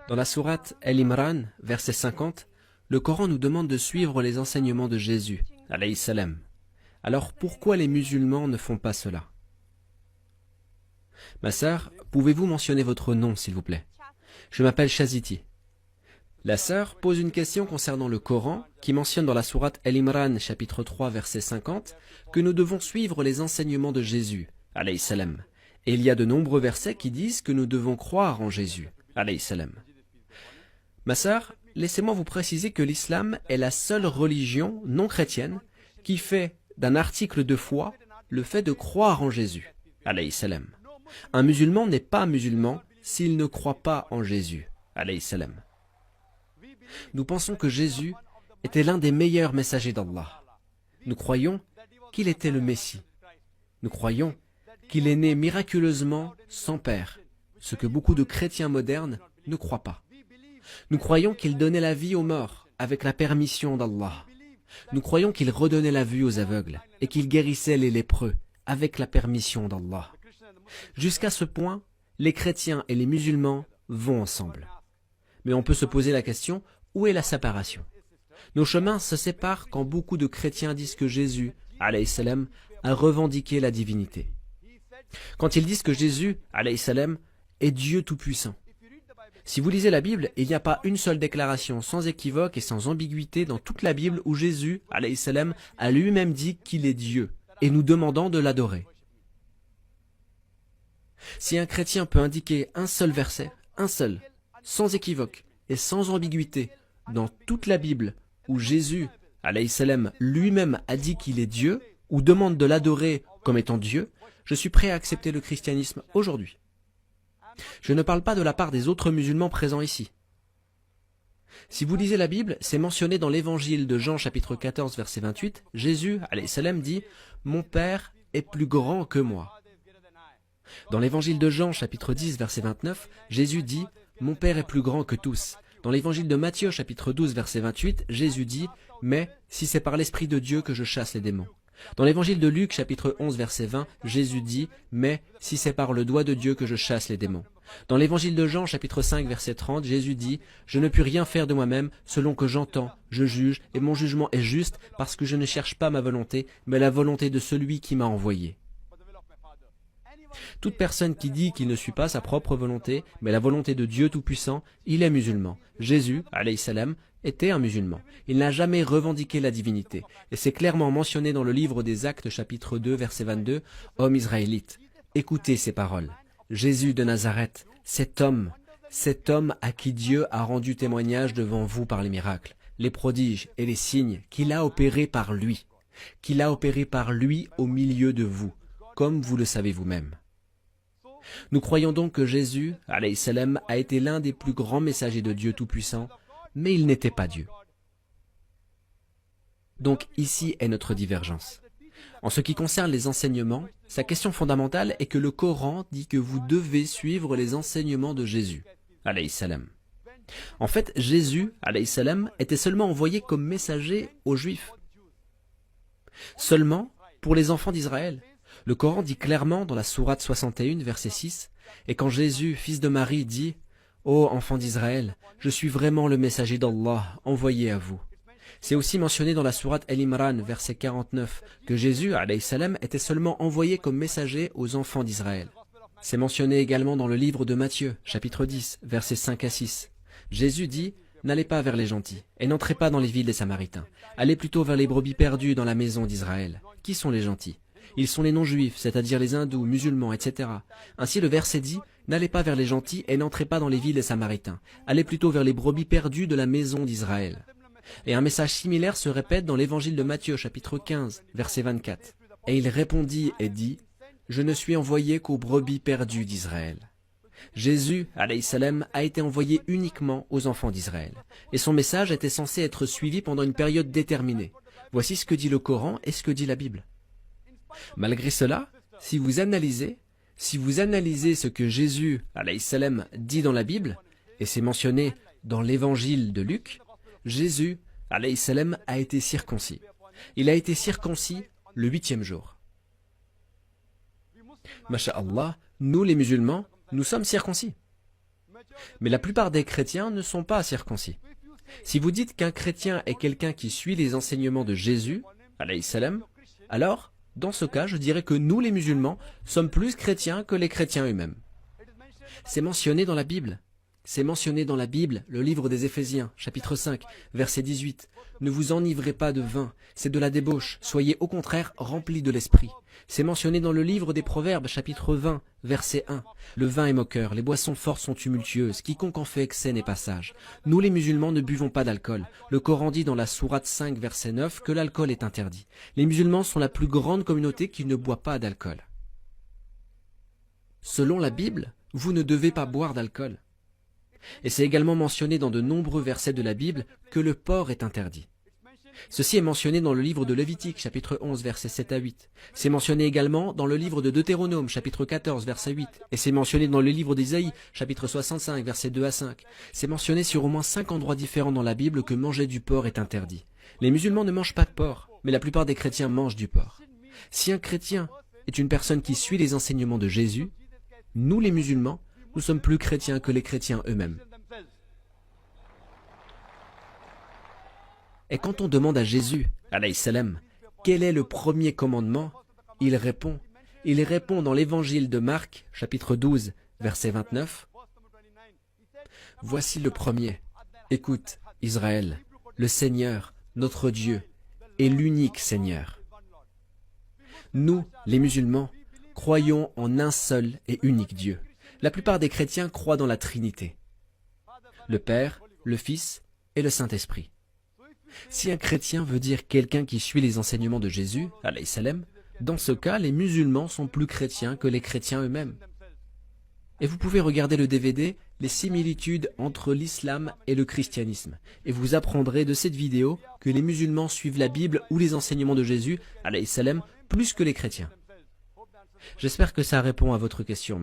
Dans la sourate Al-Imran, verset 50, le Coran nous demande de suivre les enseignements de Jésus, alayhi salam. Alors pourquoi les musulmans ne font pas cela? Ma sœur, pouvez-vous mentionner votre nom s'il vous plaît? Je m'appelle Shaziti. La sœur pose une question concernant le Coran qui mentionne dans la sourate Al-Imran chapitre 3 verset 50 que nous devons suivre les enseignements de Jésus, alayhi salam. Et il y a de nombreux versets qui disent que nous devons croire en Jésus, alayhi salam. Ma sœur, laissez-moi vous préciser que l'islam est la seule religion non chrétienne qui fait d'un article de foi le fait de croire en Jésus, alayhi salam. Un musulman n'est pas musulman s'il ne croit pas en Jésus, alayhi salam. Nous pensons que Jésus était l'un des meilleurs messagers d'Allah. Nous croyons qu'il était le Messie. Nous croyons qu'il est né miraculeusement sans père, ce que beaucoup de chrétiens modernes ne croient pas. Nous croyons qu'il donnait la vie aux morts avec la permission d'Allah. Nous croyons qu'il redonnait la vue aux aveugles et qu'il guérissait les lépreux avec la permission d'Allah. Jusqu'à ce point, les chrétiens et les musulmans vont ensemble. Mais on peut se poser la question, où est la séparation? Nos chemins se séparent quand beaucoup de chrétiens disent que Jésus, alayhi salam, a revendiqué la divinité. Quand ils disent que Jésus, alayhi salam, est Dieu tout-puissant. Si vous lisez la Bible, il n'y a pas une seule déclaration sans équivoque et sans ambiguïté dans toute la Bible où Jésus, alayhi salam, a lui-même dit qu'il est Dieu, et nous demandant de l'adorer. Si un chrétien peut indiquer un seul verset, un seul, sans équivoque et sans ambiguïté, dans toute la Bible où Jésus, alayhi salam, lui-même a dit qu'il est Dieu, ou demande de l'adorer comme étant Dieu, je suis prêt à accepter le christianisme aujourd'hui. Je ne parle pas de la part des autres musulmans présents ici. Si vous lisez la Bible, c'est mentionné dans l'évangile de Jean chapitre 14 verset 28, Jésus, alayhi salam, dit « Mon Père est plus grand que moi ». Dans l'évangile de Jean chapitre 10 verset 29, Jésus dit « Mon Père est plus grand que tous ». Dans l'évangile de Matthieu chapitre 12 verset 28, Jésus dit « Mais si c'est par l'Esprit de Dieu que je chasse les démons ». Dans l'évangile de Luc chapitre 11 verset 20, Jésus dit « Mais si c'est par le doigt de Dieu que je chasse les démons ». Dans l'évangile de Jean chapitre 5 verset 30, Jésus dit « Je ne puis rien faire de moi-même, selon que j'entends, je juge, et mon jugement est juste, parce que je ne cherche pas ma volonté, mais la volonté de celui qui m'a envoyé. » Toute personne qui dit qu'il ne suit pas sa propre volonté, mais la volonté de Dieu Tout-Puissant, il est musulman. Jésus, alayhi salam, était un musulman. Il n'a jamais revendiqué la divinité. Et c'est clairement mentionné dans le livre des Actes chapitre 2 verset 22, « Hommes israélites, écoutez ces paroles. Jésus de Nazareth, cet homme à qui Dieu a rendu témoignage devant vous par les miracles, les prodiges et les signes qu'il a opérés par lui au milieu de vous, comme vous le savez vous-même. » Nous croyons donc que Jésus, alayhi salam, a été l'un des plus grands messagers de Dieu Tout-Puissant, mais il n'était pas Dieu. Donc ici est notre divergence. En ce qui concerne les enseignements, sa question fondamentale est que le Coran dit que vous devez suivre les enseignements de Jésus, alayhi salam. En fait, Jésus, alayhi salam, était seulement envoyé comme messager aux Juifs. Seulement pour les enfants d'Israël. Le Coran dit clairement dans la sourate 61, verset 6, « Et quand Jésus, fils de Marie, dit « Ô enfants d'Israël, je suis vraiment le messager d'Allah envoyé à vous. » C'est aussi mentionné dans la sourate Al-Imran, verset 49, que Jésus, alayhi salam, était seulement envoyé comme messager aux enfants d'Israël. C'est mentionné également dans le livre de Matthieu, chapitre 10, versets 5 à 6. Jésus dit « N'allez pas vers les gentils, et n'entrez pas dans les villes des Samaritains. Allez plutôt vers les brebis perdues dans la maison d'Israël. » Qui sont les gentils? Ils sont les non-juifs, c'est-à-dire les hindous, musulmans, etc. Ainsi le verset dit « N'allez pas vers les gentils et n'entrez pas dans les villes des Samaritains. Allez plutôt vers les brebis perdues de la maison d'Israël. » Et un message similaire se répète dans l'évangile de Matthieu, chapitre 15, verset 24. « Et il répondit et dit « Je ne suis envoyé qu'aux brebis perdues d'Israël. » Jésus, alayhi salam, a été envoyé uniquement aux enfants d'Israël. Et son message était censé être suivi pendant une période déterminée. Voici ce que dit le Coran et ce que dit la Bible. Malgré cela, si vous analysez ce que Jésus, alayhi salam, dit dans la Bible, et c'est mentionné dans l'évangile de Luc, Jésus, alayhi salam, a été circoncis. Il a été circoncis le 8e jour. Masha'Allah, nous les musulmans, nous sommes circoncis. Mais la plupart des chrétiens ne sont pas circoncis. Si vous dites qu'un chrétien est quelqu'un qui suit les enseignements de Jésus, alayhi salam, alors, dans ce cas, je dirais que nous les musulmans sommes plus chrétiens que les chrétiens eux-mêmes. C'est mentionné dans la Bible. C'est mentionné dans la Bible, le livre des Éphésiens, chapitre 5, verset 18. Ne vous enivrez pas de vin, c'est de la débauche, soyez au contraire remplis de l'esprit. C'est mentionné dans le livre des Proverbes, chapitre 20, verset 1. Le vin est moqueur, les boissons fortes sont tumultueuses, quiconque en fait excès n'est pas sage. Nous les musulmans ne buvons pas d'alcool. Le Coran dit dans la sourate 5, verset 9, que l'alcool est interdit. Les musulmans sont la plus grande communauté qui ne boit pas d'alcool. Selon la Bible, vous ne devez pas boire d'alcool. Et c'est également mentionné dans de nombreux versets de la Bible que le porc est interdit. Ceci est mentionné dans le livre de Lévitique, chapitre 11, versets 7 à 8. C'est mentionné également dans le livre de Deutéronome, chapitre 14, verset 8. Et c'est mentionné dans le livre d'Isaïe, chapitre 65, versets 2 à 5. C'est mentionné sur au moins 5 endroits différents dans la Bible que manger du porc est interdit. Les musulmans ne mangent pas de porc, mais la plupart des chrétiens mangent du porc. Si un chrétien est une personne qui suit les enseignements de Jésus, nous les musulmans, nous sommes plus chrétiens que les chrétiens eux-mêmes. Et quand on demande à Jésus, alayhi salam, quel est le premier commandement, il répond dans l'évangile de Marc, chapitre 12, verset 29, « Voici le premier. Écoute, Israël, le Seigneur, notre Dieu, est l'unique Seigneur. » Nous, les musulmans, croyons en un seul et unique Dieu. La plupart des chrétiens croient dans la Trinité, le Père, le Fils et le Saint-Esprit. Si un chrétien veut dire quelqu'un qui suit les enseignements de Jésus, alayhi salam, dans ce cas, les musulmans sont plus chrétiens que les chrétiens eux-mêmes. Et vous pouvez regarder le DVD « Les similitudes entre l'islam et le christianisme » et vous apprendrez de cette vidéo que les musulmans suivent la Bible ou les enseignements de Jésus, alayhi salam, plus que les chrétiens. J'espère que ça répond à votre question.